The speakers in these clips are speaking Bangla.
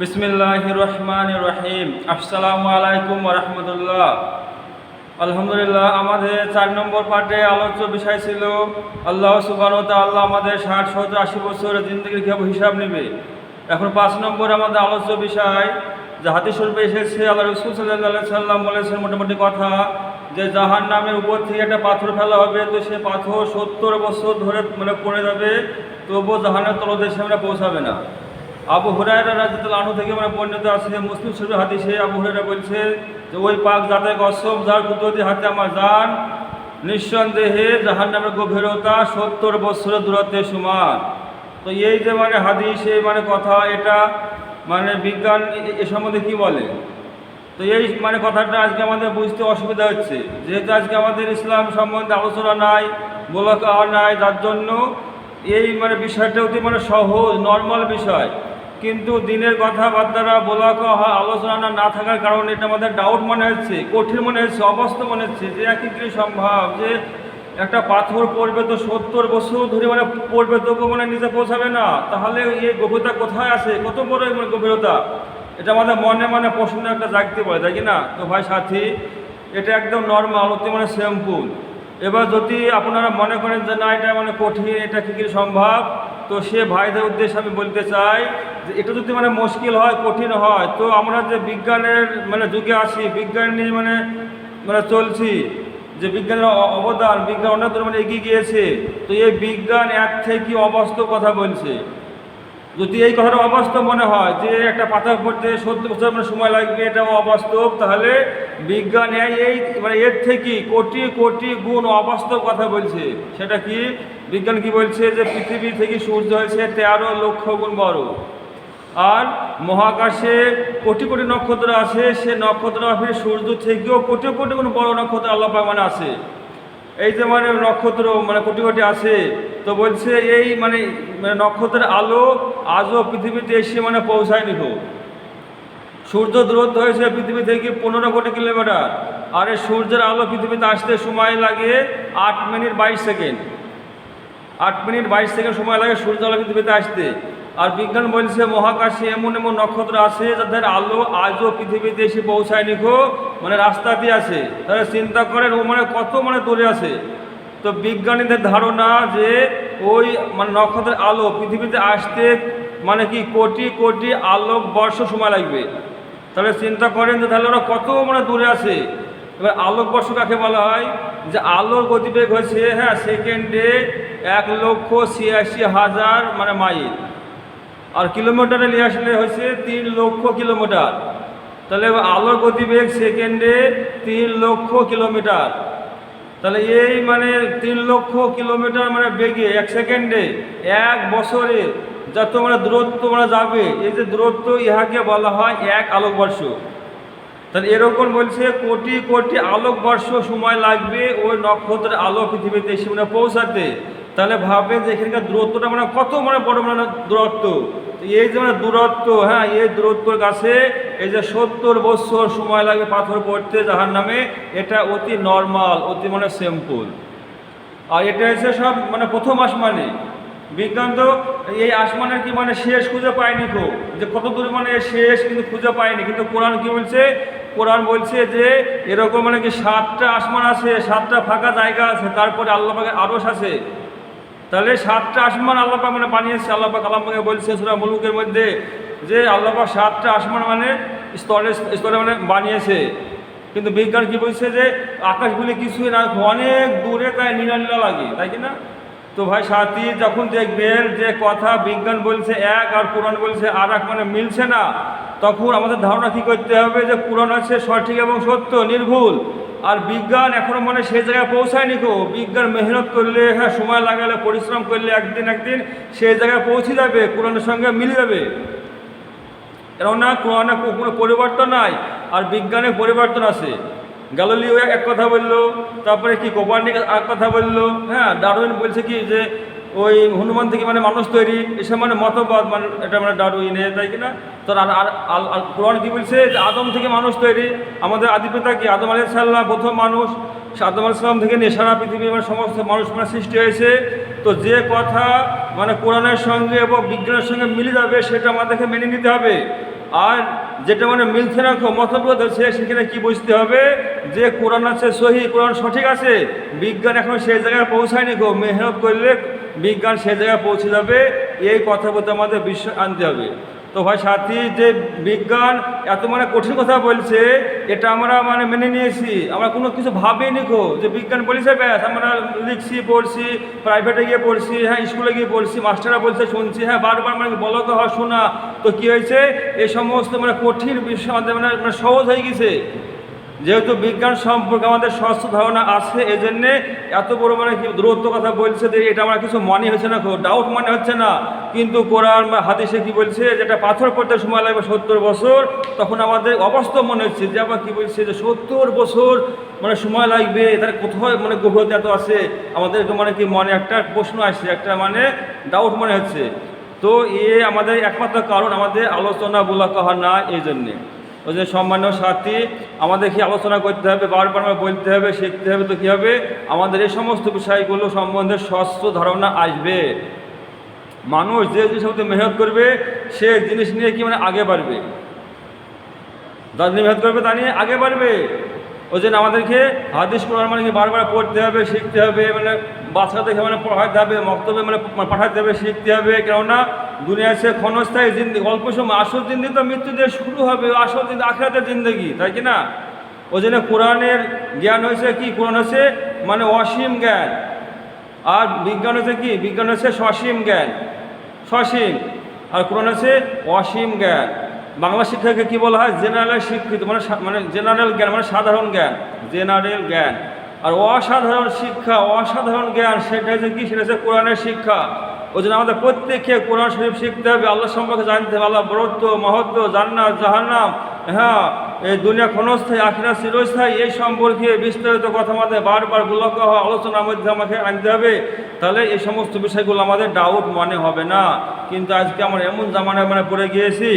বিসমিল্লাহির রহমানির রহিম। আসসালামু আলাইকুম ওয়া রাহমাতুল্লাহ। আলহামদুলিল্লাহ, আমাদের 4 নম্বর পার্টে আলোচ্য বিষয় ছিল আল্লাহ সুবহানাহু ওয়া তাআলা আমাদের 60, 70, 80 বছরের জিন্দেগির কিভাবে হিসাব নেবে। এখন 5 নম্বর আমাদের আলোচ্য বিষয় যে হাদিস শরীফে এসেছে, আল্লাহ রাসূল সাল্লাল্লাহু আলাইহি সাল্লাম বলেছেন মোটামুটি কথা যে জাহান্নামের উপর থেকে একটা পাথর ফেলা হবে, তো সে পাথর 70 বছর ধরে পড়ে যাবে, তবুও জাহান্নামের তলদেশে আমরা পৌঁছাবে না। আবু হুরায়রা রাদিয়াল্লাহু আনহু থেকে বর্ণিত আছে, মুসলিম শরীফের হাদিসে আবু হুরায়রা বলছে যে ওই পাক জাতের কসম যার কুদরতি হাতে আমার জান, নিঃসন্দেহে জাহান্নামের গভীরতা 70 বছরের দূরত্বের সমান। তো এই যে হাদিস, এই কথা, এটা বিজ্ঞান এ সম্বন্ধে কী বলে। তো এই কথাটা আজকে আমাদের বুঝতে অসুবিধা হচ্ছে, যেহেতু আজকে আমাদের ইসলাম সম্বন্ধে আলোচনা নাই, বলা নাই, যার জন্য এই বিষয়টা অতি সহজ নর্মাল বিষয়, কিন্তু দিনের কথাবার্তারা বলা হয় আলোচনা না থাকার কারণে এটা আমাদের ডাউট মনে হচ্ছে, কঠিন মনে হচ্ছে, অবস্থা মনে হচ্ছে যে একই সম্ভব যে একটা পাথর পড়বে তো 70 বছর ধরে পড়বে, তবু নিচে পৌঁছাবে না, তাহলে এই গভীরতা কোথায় আছে, কত বড় গভীরতা, এটা আমাদের মনে প্রশ্ন একটা জাগতে পারে, তাই কি না। তো ভাই সাথী, এটা একদম নর্মাল, অতি সিম্পল। এবার যদি আপনারা মনে করেন যে না এটা কঠিন, এটা কী সম্ভব, তো সে ভাইদের উদ্দেশ্যে আমি বলতে চাই যে এটা যদি মুশকিল হয়, কঠিন হয়, তো আমরা যে বিজ্ঞানের যুগে আছি, বিজ্ঞান নিয়ে চলছি, যে বিজ্ঞানের অবদান, বিজ্ঞান অনেক দূর এগিয়ে গিয়েছে, তো এই বিজ্ঞান এক থেকে অবাস্তব কথা বলছে। যদি এই কথাটা অবাস্তব মনে হয় যে একটা পাথর পড়তে 70 বছর সময় লাগবে, এটা অবাস্তব, তাহলে বিজ্ঞান এর থেকে কোটি কোটি গুণ অবাস্তব কথা বলছে। সেটা কি? বিজ্ঞান কি বলছে যে পৃথিবী থেকে সূর্য হয়েছে 13 লক্ষ গুণ বড়, আর মহাকাশে কোটি কোটি নক্ষত্র আছে, সে নক্ষত্র সূর্য থেকেও কোটি কোটি গুণ বড় নক্ষত্র আল্লাহ পাক আছে। এই যে নক্ষত্র কোটি কোটি আছে, তো বলছে এই নক্ষত্রের আলো আজও পৃথিবীতে এসে পৌঁছায়নি। সূর্য দূরত্ব হয়েছে পৃথিবী থেকে 15 কোটি কিলোমিটার, আর এই সূর্যের আলো পৃথিবীতে আসতে সময় লাগে 8 মিনিট 22 সেকেন্ড। 8 মিনিট 22 সেকেন্ড সময় লাগে সূর্য আলো পৃথিবীতে আসতে। আর বিজ্ঞান বলছে মহাকাশে এমন এমন নক্ষত্র আছে যাদের আলো আজও পৃথিবীতে এসে পৌঁছায়নি, রাস্তাতে আছে। তাহলে চিন্তা করেন ও কত দূরে আছে। তো বিজ্ঞানীদের ধারণা যে ওই নক্ষত্রের আলো পৃথিবীতে আসতে কি কোটি কোটি আলোক বর্ষ সময় লাগবে। তাহলে চিন্তা করেন যে তাহলে ওরা কত দূরে আছে। এবার আলোকবর্ষ কাকে বলা হয়? যে আলোর গতিবেগ হয়েছে সেকেন্ডে 1,86,000 মাইল, আর কিলোমিটারে নিয়ে আসলে হয়েছে 3 লক্ষ কিলোমিটার। তাহলে আলোর গতিবেগ সেকেন্ডে 3 লক্ষ কিলোমিটার। তাহলে এই 3 লক্ষ কিলোমিটার বেগে 1 সেকেন্ডে 1 বছরে যত দূরত্ব যাবে, এই যে দূরত্ব, ইহাকে বলা হয় 1 আলোকবর্ষ। তাহলে এরকম বলছে কোটি কোটি আলোকবর্ষ সময় লাগবে ওই নক্ষত্রের আলো পৃথিবীতে এসে পৌঁছাতে। তাহলে ভাববেন যে এখানকার দূরত্বটা কত বড় দূরত্ব। এই যে দূরত্ব, এই দূরত্বর কাছে এই যে 70 বছর সময় লাগে পাথর পড়তে জাহান্নামে, এটা অতি নর্মাল, অতি সিম্পল। আর এটা হচ্ছে সব প্রথম আসমানে। বিজ্ঞান তো এই আসমানের কি শেষ খুঁজে পায়নি, যে কত দূর শেষ কিন্তু খুঁজে পায়নি। কিন্তু কোরআন কি বলছে? কোরআন বলছে যে এরকম কি 7টা আসমান আছে, 7টা ফাঁকা জায়গা আছে, তারপরে আল্লাহ পাকের আরশ আছে। তাহলে 7টা আসমান আল্লাহ পাক বানিয়েছে। আল্লাহ পাক কালাম পাকে বলছে সূরা মুলুকের মধ্যে যে আল্লাহ পাক 7টা আসমান স্তরে স্তরে বানিয়েছে। কিন্তু বিজ্ঞান কি বলছে যে আকাশগুলি কিছুই না, অনেক দূরে, তাই নীলা নীলা লাগে, তাই কি না? তো ভাই সাথী, যখন দেখবেন যে কথা বিজ্ঞান বলছে এক আর কোরআন বলছে আর এক, মিলছে না, তখন আমাদের ধারণা কী করতে হবে যে কোরআন হচ্ছে সঠিক এবং সত্য, নির্ভুল, আর বিজ্ঞান এখনও সেই জায়গায় পৌঁছায়নি। বিজ্ঞান মেহনত করলে, সময় লাগালে, পরিশ্রম করলে একদিন সেই জায়গায় পৌঁছে যাবে, কোরআনের সঙ্গে মিলে যাবে। কেননা কোরআনে কোনো পরিবর্তন নাই, আর বিজ্ঞানের পরিবর্তন আছে। গ্যালিলিও এক কথা বললো, তারপরে কি কোপার্নিক এক কথা বললো, ডারউইন বলছে কি যে ওই হনুমান থেকে মানুষ তৈরি, এসব মতবাদ, এটা ডারউইনের, তাই কিনা। তো আর কোরআন কি বলছে যে আদম থেকে মানুষ তৈরি। আমাদের আদিপিতা কি আদম আলাইহিস সালাম প্রথম মানুষ, আদম আলাইহিস সালাম থেকে নিয়ে সারা পৃথিবীর সমস্ত মানুষ সৃষ্টি হয়েছে। তো যে কথা কোরআনের সঙ্গে এবং বিজ্ঞানের সঙ্গে মিলে যাবে, সেটা আমাদেরকে মেনে নিতে হবে। আর যেটা মানে মিলছে না মতভেদ হচ্ছে সেখানে কি বুঝতে হবে যে কোরআন আছে সহি, কোরআন সঠিক আছে, বিজ্ঞান এখন সেই জায়গায় পৌঁছায়নি মেহনত করলে বিজ্ঞান সেই জায়গায় পৌঁছে যাবে। এই কথা বলতে আমাদের বিশ্বাস আনতে হবে। তো ভাই সাথী, যে বিজ্ঞান এত মানে কঠিন কথা বলছে, এটা আমরা মানে মেনে নিয়েছি, আমরা কোনো কিছু ভাবিনি যে বিজ্ঞান বলেছে ব্যাস আমরা লিখছি, পড়ছি, প্রাইভেটে গিয়ে পড়ছি, হ্যাঁ স্কুলে গিয়ে পড়ছি, মাস্টাররা বলছে শুনছি, হ্যাঁ বারবার মানে বলো তো হয় শোনা। তো কী হয়েছে, এই সমস্ত মানে কঠিন বিষয় আমাদের মানে সহজ হয়ে গেছে। যেহেতু বিজ্ঞান সম্পর্কে আমাদের স্বচ্ছ ধারণা আছে, এই জন্যে এত বড় মানে কি দূরত্ব কথা বলছে যে এটা আমার কিছু মনে হচ্ছে না, ডাউট মনে হচ্ছে না। কিন্তু কোরআন বা হাদিসে কি বলছে, যেটা পাথর পড়তে সময় লাগবে 70 বছর, তখন আমাদের অবাস্তব মনে হচ্ছে যে আবার কী বলছে যে 70 বছর মানে সময় লাগবে, তার কোথায় মানে গভীরতা এত আছে, আমাদের মানে কি মনে একটা প্রশ্ন আসছে, একটা মানে ডাউট মনে হচ্ছে। তো আমাদের একমাত্র কারণ আমাদের আলোচনা বলা কহা না, এই জন্যে। ওই যে সম্মানীয় সাথী, আমাদের কি আলোচনা করতে হবে, বারবার আমরা বলতে হবে, শিখতে হবে। তো কী হবে, আমাদের এই সমস্ত বিষয়গুলো সম্বন্ধে স্বচ্ছ ধারণা আসবে। মানুষ যে জিনিসের মধ্যে মেহনত করবে সে জিনিস নিয়ে কি মানে আগে বাড়বে, যার মেহনত করবে তা নিয়ে আগে বাড়বে। ওই জন্য আমাদেরকে হাদিস কোরআন মানে কি বারবার পড়তে হবে, শিখতে হবে, মানে বাচ্চাদেরকে মানে পড়াতে হবে, মক্তবে মানে পাঠাতে হবে, শিখতে হবে। কেননা দুনিয়া সে ক্ষণস্থায়ী জিন্দিগি, অল্প সময়, আসল জিন্দিগি তো মৃত্যু দিয়ে শুরু হবে, আসল জিন্দিগি আখিরাতের জিন্দগি, তাই কি না? ওই জন্য কোরআনের জ্ঞান হয়েছে কি, কোরআন হচ্ছে মানে অসীম জ্ঞান, আর বিজ্ঞান হচ্ছে কি, বিজ্ঞান হচ্ছে সসীম জ্ঞান, সসীম, আর কোরআন হচ্ছে অসীম জ্ঞান। বাংলা শিক্ষাকে কি বলা হয়, জেনারেল শিক্ষিত, মানে জেনারেল জ্ঞান মানে সাধারণ জ্ঞান, জেনারেল জ্ঞান। আর অসাধারণ শিক্ষা, অসাধারণ জ্ঞান, সেটা হচ্ছে কি, সেটা হচ্ছে কোরআনের শিক্ষা। ওই জন্য আমাদের প্রত্যেককে কোরআন শরীফ শিখতে হবে, আল্লাহ সম্পর্কে জানতে হবে, আল্লাহ বরত্ব, মহত্ব, জান্নাত, জাহান্নাম, হ্যাঁ এই দুনিয়া ক্ষণস্থায়ী, আখিরাত চিরস্থায়ী, এই সম্পর্কে বিস্তারিত কথা আমাদের বারবার গুলোকে আলোচনার মধ্যে আমাকে আনতে হবে। তাহলে এই সমস্ত বিষয়গুলো আমাদের ডাউট মনে হবে না। কিন্তু আজকে আমরা এমন জামানায় মানে পড়ে গিয়েছি,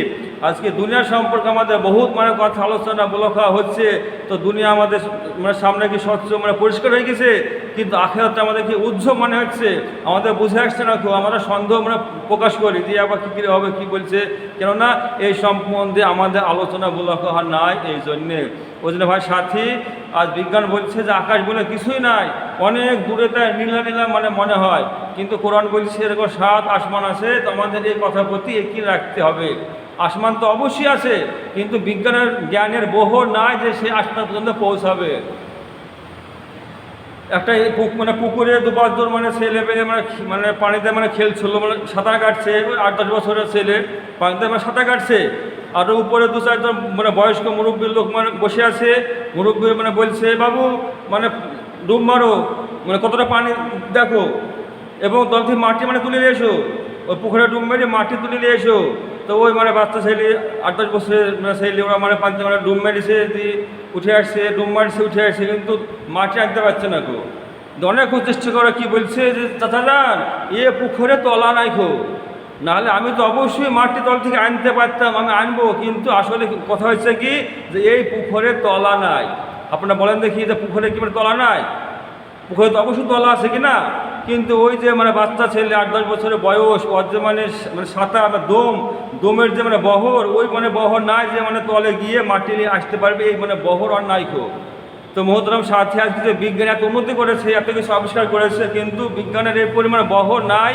আজকে দুনিয়া সম্পর্কে আমাদের বহুত মানে কথা আলোচনা বলা হচ্ছে। তো দুনিয়া আমাদের মানে সামনে কি স্বচ্ছ মানে পরিষ্কার হয়ে গেছে, কিন্তু আখিরাতটা আমাদের কি উজ্জ্বল মনে হচ্ছে, আমাদের বুঝে আসছে না আমরা সন্দেহ মানে প্রকাশ করি যে আবার কী কী হবে, কী বলছে। কেননা এই সম্বন্ধে আমাদের আলোচনা বলা নাই, এই জন্যে। ওই জন্য ভাই সাথী, আজ বিজ্ঞান বলছে যে আকাশ বলে কিছুই নাই, অনেক দূরে তাই নীলা নীলা মানে মনে হয়, কিন্তু কোরআন বলছে এরকম 7 আসমান আছে। তো আমাদের এই কথার প্রতি একই রাখতে হবে। আসমান তো অবশ্যই আছে, কিন্তু বিজ্ঞানের জ্ঞানের বহর নাই যে সে আসমান পর্যন্ত পৌঁছাবে। একটা মানে পুকুরে 2-5 জন মানে ছেলে পেলে মানে পানিতে মানে খেলছিল, মানে সাঁতার কাটছে, 8-10 বছরের ছেলে পানিতে মানে সাঁতার কাটছে। আর উপরে 2-4 জন মানে বয়স্ক মুরব্বীর লোক মানে বসে আছে, মুরব্বী মানে বলছে বাবু মানে ডুব মারো, মানে কতটা পানি দেখো, এবং দল থেকে মাটি মানে তুলে নিয়ে এসো, ওই পুকুরে ডুব মেরে মাটি তুলে নিয়ে এসো। তো ওই মানে বাচ্চা ছেলে 8-10 বছরের মানে ছেলে, ওরা মানে পানিতে মানে ডুব মেরেছে, উঠে আসছে, ডুব মারছে, উঠে আসছে, কিন্তু মাটি আনতে পারছে না অনেক চেষ্টা করে। কি বলছে যে চাচা যান, পুকুরে তলা নাই নাহলে আমি তো অবশ্যই মাটি তল থেকে আনতে পারতাম, আমি আনবো, কিন্তু আসলে কথা হচ্ছে কি যে এই পুকুরে তলা নাই। আপনারা বলেন দেখি যে পুকুরে কি মানে তলা নাই? পুকুরে তো অবশ্যই তলা আছে কি না? কিন্তু ওই যে মানে বাচ্চা ছেলে 8-10 বছরের বয়স, ওর যে মানে সাঁতার বা দমের যে মানে বহর, ওই মানে বহর নাই যে মানে তলে গিয়ে মাটি নিয়ে আসতে পারবে, এই মানে বহর আর নাই তো মহতরম সাথী, আজকে যে বিজ্ঞান এত উন্নতি করেছে, এত কিছু আবিষ্কার করেছে, কিন্তু বিজ্ঞানের এই পরিমাণে বহর নাই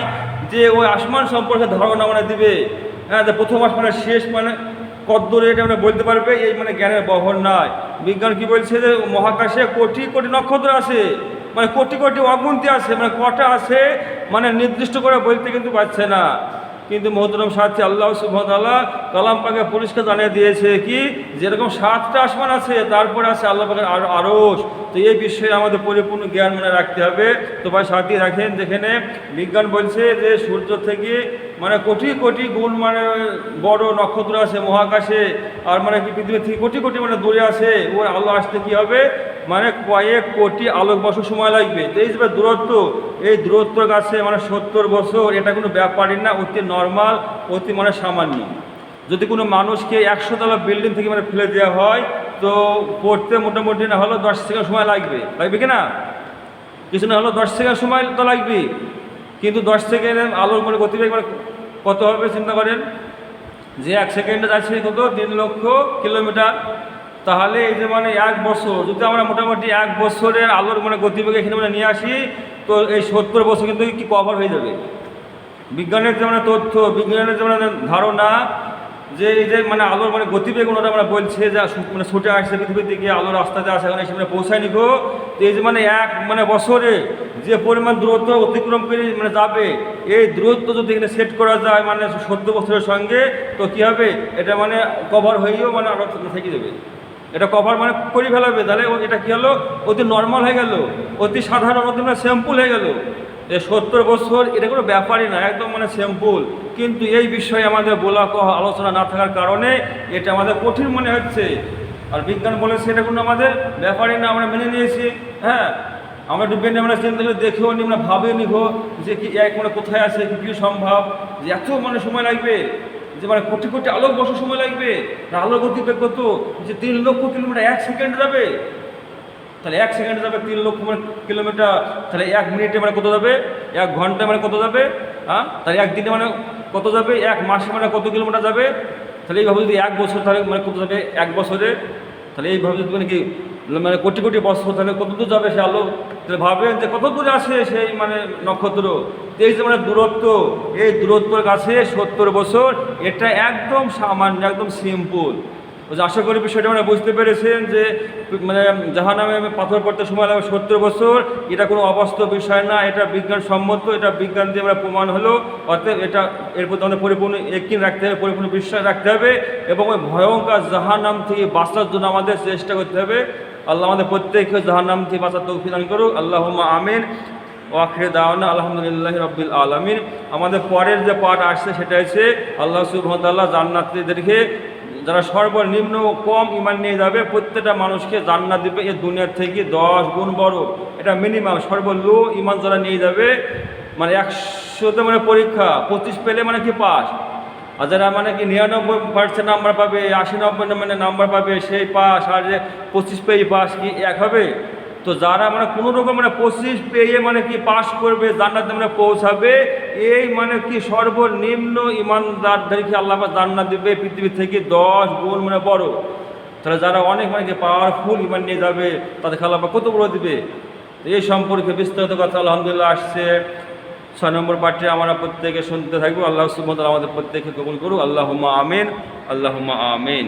যে ওই আসমান সম্পর্কে ধারণা মানে দিবে। হ্যাঁ, যে প্রথম আসমানের শেষ মানে কদ্দূরে এটা মানে বলতে পারবে, এই মানে জ্ঞানের বহর নাই। বিজ্ঞান কি বলছে যে মহাকাশে কোটি কোটি নক্ষত্র আছে, মানে কোটি কোটি অগুন্তি আছে, মানে কটা আছে মানে নির্দিষ্ট করে বলতে কিন্তু পারছে না। কিন্তু মহতরম সাথী, আল্লাহ সুবহানাহু ওয়া তাআলা কালাম পাকে পরিষ্কার জানিয়ে দিয়েছে কি, যেরকম 7টা আসমান আছে, তারপরে আছে আল্লাহ পাকের আরশ। তো এই বিষয়ে আমাদের পরিপূর্ণ জ্ঞান মানে রাখতে হবে। তো ভাই সাথী রাখেন, যেখানে বিজ্ঞান বলছে যে সূর্য থেকে মানে কোটি কোটি গুণ মানে বড় নক্ষত্র আছে মহাকাশে, আর মানে কি পৃথিবী থেকে কোটি কোটি মানে দূরে আছে, ওর আলো আসতে কি হবে মানে কয়েক কোটি আলোক বছর সময় লাগবে। তো এই যে দূরত্ব, এই দূরত্বর কাছে মানে 70 বছর, এটা কোনো ব্যাপারই না, অতি নর্মাল, অতি মানে সামান্য। যদি কোনো মানুষকে 100 তলা বিল্ডিং থেকে মানে ফেলে দেওয়া হয়, তো পড়তে মোটামুটি না হলেও 10 সেকেন্ড সময় লাগবে কি না? কিছু না হলেও 10 সেকেন্ড সময় তো লাগবে, কিন্তু 10 সেকেন্ড আলোর মানে গতিবেগ মানে কত হবে চিন্তা করেন। যে 1 সেকেন্ডে যাচ্ছে কত 3 লক্ষ কিলোমিটার। তাহলে এই যে মানে 1 বছর যদি আমরা মোটামুটি 1 বছরের আলোর মানে গতিবেগ এখানে মানে নিয়ে আসি, তো এই 70 বছর কিন্তু কি কভার হয়ে যাবে। বিজ্ঞানের যে মানে তথ্য, বিজ্ঞানের যে মানে ধারণা, যে এই যে মানে আলোর মানে গতিবেগ ওনারা আমরা বলছে যে মানে ছুটে আসছে পৃথিবীর দিকে, আলোর রাস্তাতে আসে এখন সেখানে পৌঁছায় নিখো। তো এই যে মানে 1 মানে বছরে যে পরিমাণ দূরত্ব অতিক্রম করে মানে যাবে, এই দূরত্ব যদি এখানে সেট করা যায় মানে 70 বছরের সঙ্গে, তো কী হবে, এটা মানে কভার হয়েও মানে আরও থেকে যাবে, এটা কভার মানে করে ফেলাবে। তাহলে এটা কী হলো, অতি নর্মাল হয়ে গেল, অতি সাধারণ, অতি মানে সিম্পল হয়ে গেল। এই 70 বছর এটা কোনো ব্যাপারই না, একদম মানে সিম্পল। কিন্তু এই বিষয়ে আমাদের বলা আলোচনা না থাকার কারণে এটা আমাদের কঠিন মনে হচ্ছে। আর বিজ্ঞান বলেছে এটা কোনো আমাদের ব্যাপারই না, আমরা মেনে নিয়েছি। হ্যাঁ, আমরা একটু বেনে আমরা চিন্তা করে দেখেও নি, আমরা ভাবেও নিব যে কি এক মানে কোথায় আছে, কী সম্ভব যে এত মানে সময় লাগবে, যে মানে কোটি কোটি আলোক বছর সময় লাগবে। আলোর গতিবেগ কত, যে 3 লক্ষ কিলোমিটার 1 সেকেন্ডে যাবে। তাহলে 1 সেকেন্ডে যাবে 3 লক্ষ মানে কিলোমিটার, তাহলে 1 মিনিটে মানে কত যাবে, 1 ঘন্টায় মানে কত যাবে, হ্যাঁ, তাহলে 1 দিনে মানে কত যাবে, 1 মাসে মানে কত কিলোমিটার যাবে। তাহলে এইভাবে যদি 1 বছর, তাহলে মানে কত যাবে 1 বছরে। তাহলে এইভাবে যদি মানে কি মানে কোটি কোটি বছর, তাহলে কত দূর যাবে সে আলো। তাহলে ভাবেন যে কত দূরে আছে সেই মানে নক্ষত্র। এই যে মানে দূরত্ব, এই দূরত্বের কাছে 70 বছর, এটা একদম সামান্য, একদম সিম্পল। আশা করি বিষয়টা মানে বুঝতে পেরেছেন যে মানে জাহান্নামে পাথর পড়তে সময় লাগবে 70 বছর, এটা কোনো অবাস্তব বিষয় না, এটা বিজ্ঞানসম্মত, এটা বিজ্ঞান দিয়ে আমরা প্রমাণ হলো। অতএব এটা এর প্রতি আমাদের পরিপূর্ণ ইয়াকিন রাখতে হবে, পরিপূর্ণ বিশ্বাস রাখতে হবে, এবং ওই ভয়ঙ্কর জাহান্নাম থেকে বাঁচার জন্য আমাদের চেষ্টা করতে হবে। আল্লাহ আমাদের প্রত্যেককে জাহান্নাম থেকে বাঁচার তৌফিক দান করুক। আল্লাহুম্মা আমিন। ওয়া আখিরু দাওয়ানা আলহামদুলিল্লাহি রাব্বিল আলামিন। আমাদের পরের যে পাঠ আসছে সেটা হচ্ছে আল্লাহ সুবহানাহু ওয়া তাআলা জান্নাতীদেরকে, যারা সর্বনিম্ন কম ইমান নিয়ে যাবে, প্রত্যেকটা মানুষকে জান্নাত দিবে এই দুনিয়ার থেকে 10 গুণ বড়। এটা মিনিমাম, সর্বলো ইমান যারা নিয়ে যাবে, মানে 100তে মানে পরীক্ষা 25 পেলে মানে কি পাস। আর যারা মানে কি 99% নাম্বার পাবে, 80-90 মানে নাম্বার পাবে, সেই পাস। আর যে 25 পেয়ে পাস, কি এক হবে? তো যারা মানে কোনো রকম মানে 25 পেয়ে মানে কি পাস করবে, জান্নাতে মানে পৌঁছাবে, এই মানে কি সর্বনিম্ন ইমানদারদেরকে আল্লাহ জান্নাত দিবে পৃথিবী থেকে 10 গুণ মানে বড়। তাহলে যারা অনেক মানে কি পাওয়ারফুল ইমান নিয়ে যাবে, তাদেরকে আল্লাহ কত বড় দিবে। এই সম্পর্কে বিস্তারিত কথা আলহামদুলিল্লাহ আসছে 6 নম্বর পাঠে। আমরা প্রত্যেকে শুনতে থাকবো। আল্লাহ সুবহানাহু ওয়া তাআলা আমাদের প্রত্যেককে কবুল করুক। আল্লাহুম্মা আমিন, আল্লাহুম্মা আমিন।